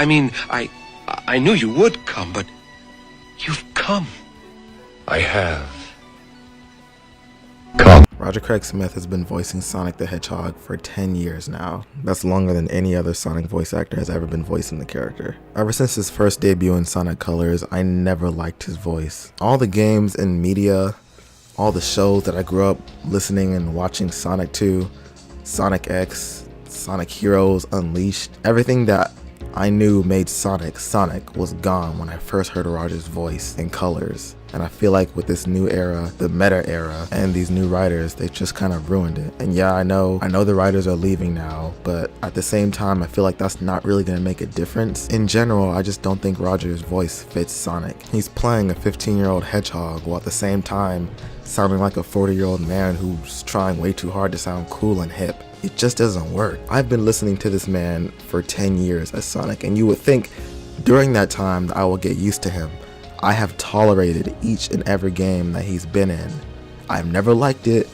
I mean, I knew you would come, but you've come. I have. Roger Craig Smith has been voicing Sonic the Hedgehog for 10 years now. That's longer than any other Sonic voice actor has ever been voicing the character. Ever since his first debut in Sonic Colors, I never liked his voice. All the games and media, all the shows that I grew up listening and watching, Sonic 2, Sonic X, Sonic Heroes, Unleashed, everything that I knew made Sonic was gone when I first heard Roger's voice in Colors. And I feel like with this new era, the meta era, and these new writers, they've just kind of ruined it. And yeah, I know the writers are leaving now, but at the same time, I feel like that's not really gonna make a difference. In general, I just don't think Roger's voice fits Sonic. He's playing a 15-year-old hedgehog while at the same time sounding like a 40-year-old man who's trying way too hard to sound cool and hip. It just doesn't work. I've been listening to this man for 10 years as Sonic, and you would think during that time that I will get used to him. I have tolerated each and every game that he's been in. I've never liked it,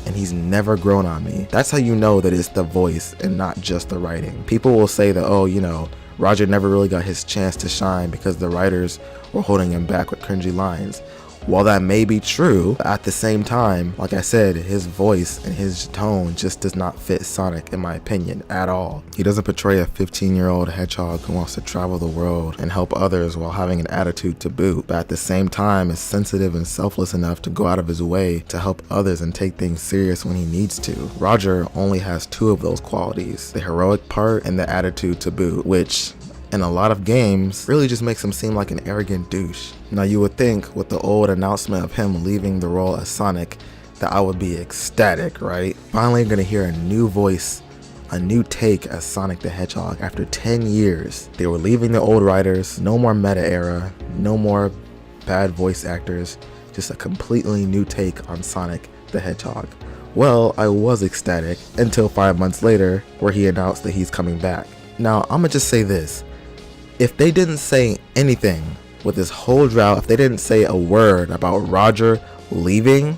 and he's never grown on me. That's how you know that it's the voice and not just the writing. People will say that, oh, you know, Roger never really got his chance to shine because the writers were holding him back with cringy lines. While that may be true, at the same time, like I said, his voice and his tone just does not fit Sonic, in my opinion, at all. He doesn't portray a 15-year-old hedgehog who wants to travel the world and help others while having an attitude to boot, but at the same time is sensitive and selfless enough to go out of his way to help others and take things serious when he needs to. Roger only has two of those qualities, the heroic part and the attitude to boot, which in a lot of games really just makes him seem like an arrogant douche. Now you would think with the old announcement of him leaving the role as Sonic that I would be ecstatic, right? Finally gonna hear a new voice, a new take as Sonic the Hedgehog after 10 years. They were leaving the old writers, no more meta era, no more bad voice actors, just a completely new take on Sonic the Hedgehog. Well, I was ecstatic until 5 months later where he announced that he's coming back. Now I'ma just say this. If they didn't say anything with this whole drought, if they didn't say a word about Roger leaving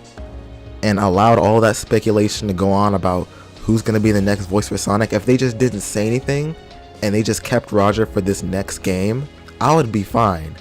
and allowed all that speculation to go on about who's going to be the next voice for Sonic, if they just didn't say anything and they just kept Roger for this next game, I would be fine.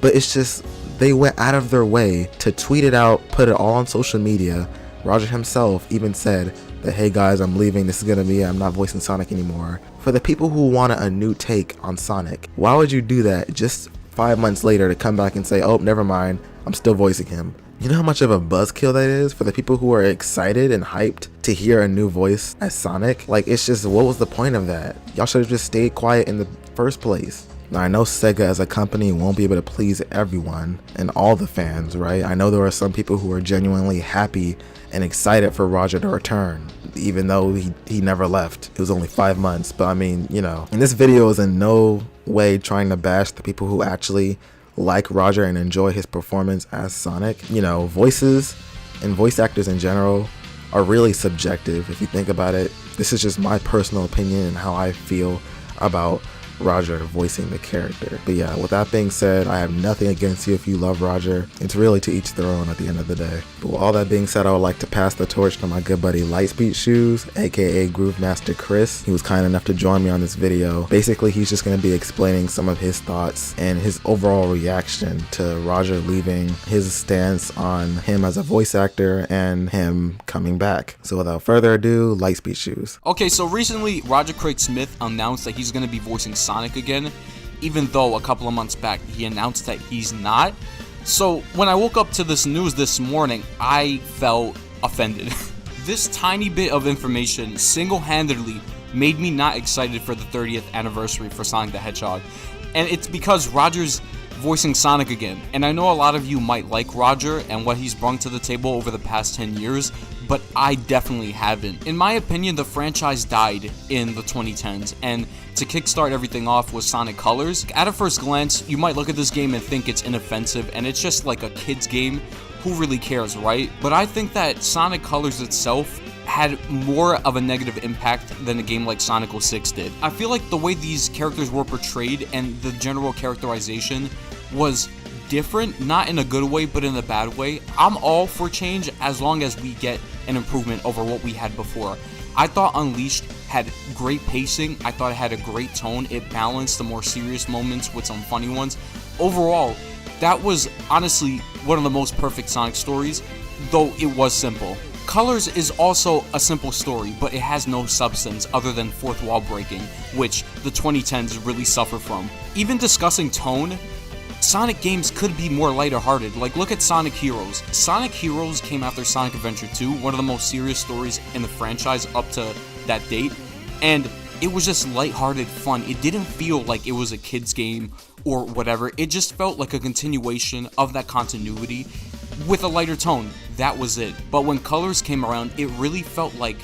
But it's just, they went out of their way to tweet it out, put it all on social media. Roger himself even said that, hey guys, I'm leaving, this is gonna be, I'm not voicing Sonic anymore. For the people who wanted a new take on Sonic, why would you do that just 5 months later to come back and say, oh, never mind, I'm still voicing him? You know how much of a buzzkill that is for the people who are excited and hyped to hear a new voice as Sonic? Like, it's just, what was the point of that? Y'all should have just stayed quiet in the first place. Now, I know Sega as a company won't be able to please everyone and all the fans, right? I know there are some people who are genuinely happy and excited for Roger to return, even though he never left. It was only 5 months, but I mean, you know. And this video is in no way trying to bash the people who actually like Roger and enjoy his performance as Sonic. You know, voices and voice actors in general are really subjective if you think about it. This is just my personal opinion and how I feel about Roger voicing the character. But yeah, with that being said, I have nothing against you if you love Roger. It's really to each their own at the end of the day. But with all that being said, I would like to pass the torch to my good buddy Lighspeedshoes, aka Groove Master Chris. He was kind enough to join me on this video. Basically, he's just going to be explaining some of his thoughts and his overall reaction to Roger leaving, his stance on him as a voice actor, and him coming back. So without further ado, Lighspeedshoes. Okay, so recently Roger Craig Smith announced that he's going to be voicing Sonic again, even though a couple of months back he announced that he's not. So when I woke up to this news this morning, I felt offended. This tiny bit of information single-handedly made me not excited for the 30th anniversary for Sonic the Hedgehog. And it's because Roger's voicing Sonic again. And I know a lot of you might like Roger and what he's brought to the table over the past 10 years, but I definitely haven't. In my opinion, the franchise died in the 2010s, and to kickstart everything off was Sonic Colors. At a first glance, you might look at this game and think it's inoffensive, and it's just like a kid's game. Who really cares, right? But I think that Sonic Colors itself had more of a negative impact than a game like Sonic 06 did. I feel like the way these characters were portrayed and the general characterization was different, not in a good way, but in a bad way. I'm all for change as long as we get an improvement over what we had before. I thought Unleashed had great pacing. I thought it had a great tone. It balanced the more serious moments with some funny ones. Overall, that was honestly one of the most perfect Sonic stories, though it was simple. Colors is also a simple story, but it has no substance other than fourth wall breaking, which the 2010s really suffer from. Even discussing tone, Sonic games could be more lighter-hearted. Like, look at Sonic Heroes. Sonic Heroes came after Sonic Adventure 2, one of the most serious stories in the franchise up to that date, and it was just lighthearted fun. It didn't feel like it was a kid's game or whatever. It just felt like a continuation of that continuity with a lighter tone. That was it. But when Colors came around, it really felt like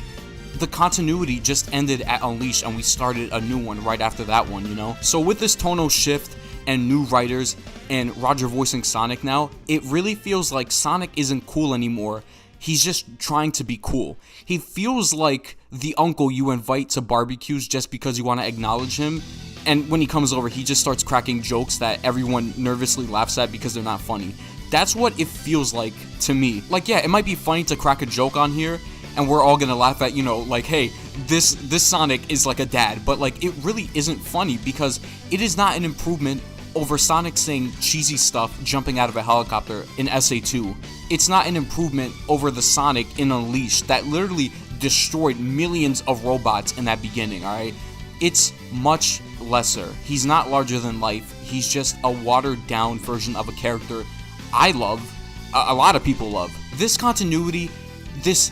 the continuity just ended at Unleashed and we started a new one right after that one, you know? So with this tonal shift and new writers and Roger voicing Sonic now, it really feels like Sonic isn't cool anymore. He's just trying to be cool. He feels like the uncle you invite to barbecues just because you want to acknowledge him, and when he comes over, he just starts cracking jokes that everyone nervously laughs at because they're not funny. That's what it feels like to me. Like, yeah, it might be funny to crack a joke on here, and we're all gonna laugh at, you know, like, hey, this Sonic is like a dad, but like, it really isn't funny because it is not an improvement over Sonic saying cheesy stuff jumping out of a helicopter in SA2. It's not an improvement over the Sonic in Unleashed that literally destroyed millions of robots in that beginning, alright? It's much lesser. He's not larger than life. He's just a watered down version of a character I love, a lot of people love. This continuity, this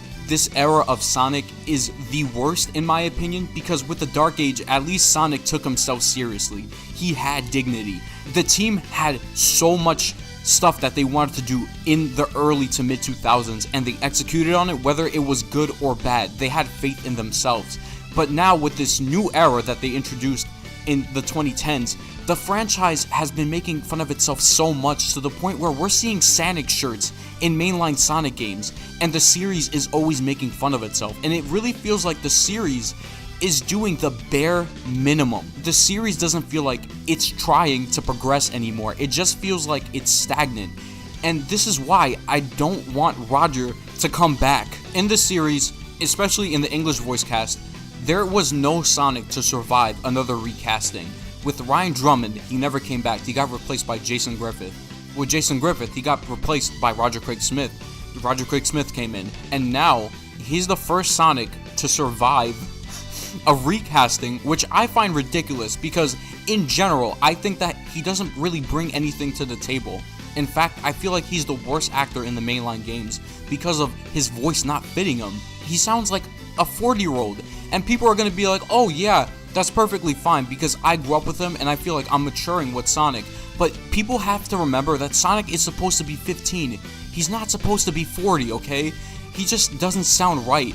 era of Sonic is the worst in my opinion, because with the Dark Age, at least Sonic took himself seriously. He had dignity. The team had so much stuff that they wanted to do in the early to mid 2000s, and they executed on it, whether it was good or bad. They had faith in themselves. But now with this new era that they introduced in the 2010s, the franchise has been making fun of itself so much to the point where we're seeing Sonic shirts in mainline Sonic games, and the series is always making fun of itself, and it really feels like the series is doing the bare minimum. The series doesn't feel like it's trying to progress anymore. It just feels like it's stagnant, and this is why I don't want Roger to come back. In the series, especially in the English voice cast, there was no Sonic to survive another recasting. With Ryan Drummond, he never came back. He got replaced by Jason Griffith. With Jason Griffith, he got replaced by Roger Craig Smith. Roger Craig Smith came in, and now he's the first Sonic to survive a recasting, which I find ridiculous because in general, I think that he doesn't really bring anything to the table. In fact, I feel like he's the worst actor in the mainline games because of his voice not fitting him. He sounds like a 40-year-old, and people are going to be like, oh yeah, that's perfectly fine because I grew up with him and I feel like I'm maturing with Sonic. But people have to remember that Sonic is supposed to be 15. He's not supposed to be 40, okay? He just doesn't sound right.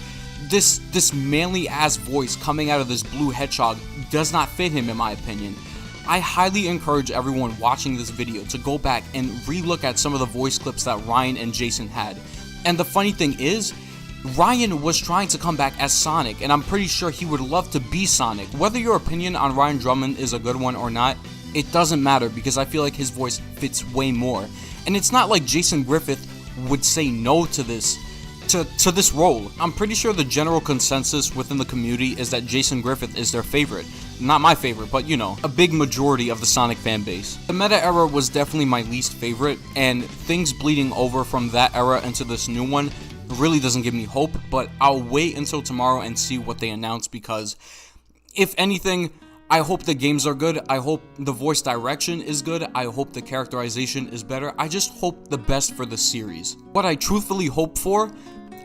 This manly ass voice coming out of this blue hedgehog does not fit him, in my opinion. I highly encourage everyone watching this video to go back and re-look at some of the voice clips that Ryan and Jason had. And the funny thing is, Ryan was trying to come back as Sonic, and I'm pretty sure he would love to be Sonic. Whether your opinion on Ryan Drummond is a good one or not, it doesn't matter because I feel like his voice fits way more. And it's not like Jason Griffith would say no to this role. I'm pretty sure the general consensus within the community is that Jason Griffith is their favorite. Not my favorite, but you know, a big majority of the Sonic fan base. The meta era was definitely my least favorite, and things bleeding over from that era into this new one really doesn't give me hope, but I'll wait until tomorrow and see what they announce because if anything, I hope the games are good, I hope the voice direction is good, I hope the characterization is better, I just hope the best for the series. What I truthfully hope for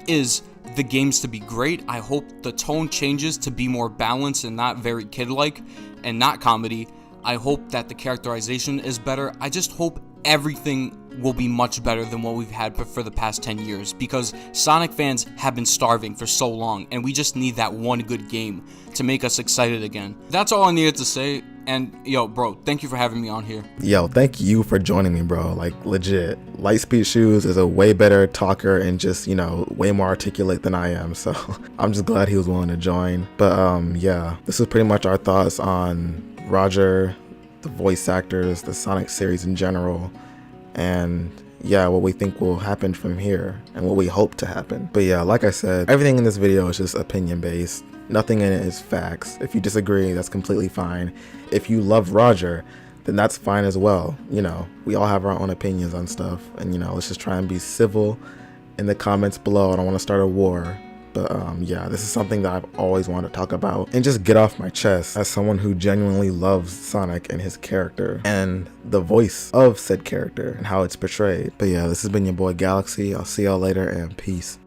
is the games to be great. I hope the tone changes to be more balanced and not very kid-like and not comedy. I hope that the characterization is better. I just hope everything will be much better than what we've had for the past 10 years because Sonic fans have been starving for so long and we just need that one good game to make us excited again. That's all I needed to say, and yo bro, thank you for having me on here. Yo, thank you for joining me, bro. Like legit, Lighspeedshoes is a way better talker and just, you know, way more articulate than I am, so I'm just glad he was willing to join. But yeah, this is pretty much our thoughts on Roger, the voice actors, the Sonic series in general, and yeah, what we think will happen from here and what we hope to happen. But yeah, like I said, everything in this video is just opinion based. Nothing in it is facts. If you disagree, that's completely fine. If you love Roger, then that's fine as well. You know, we all have our own opinions on stuff, and you know, let's just try and be civil in the comments below. I don't want to start a war. But yeah, this is something that I've always wanted to talk about and just get off my chest as someone who genuinely loves Sonic and his character and the voice of said character and how it's portrayed. But yeah, this has been your boy Galaxy. I'll see y'all later and peace.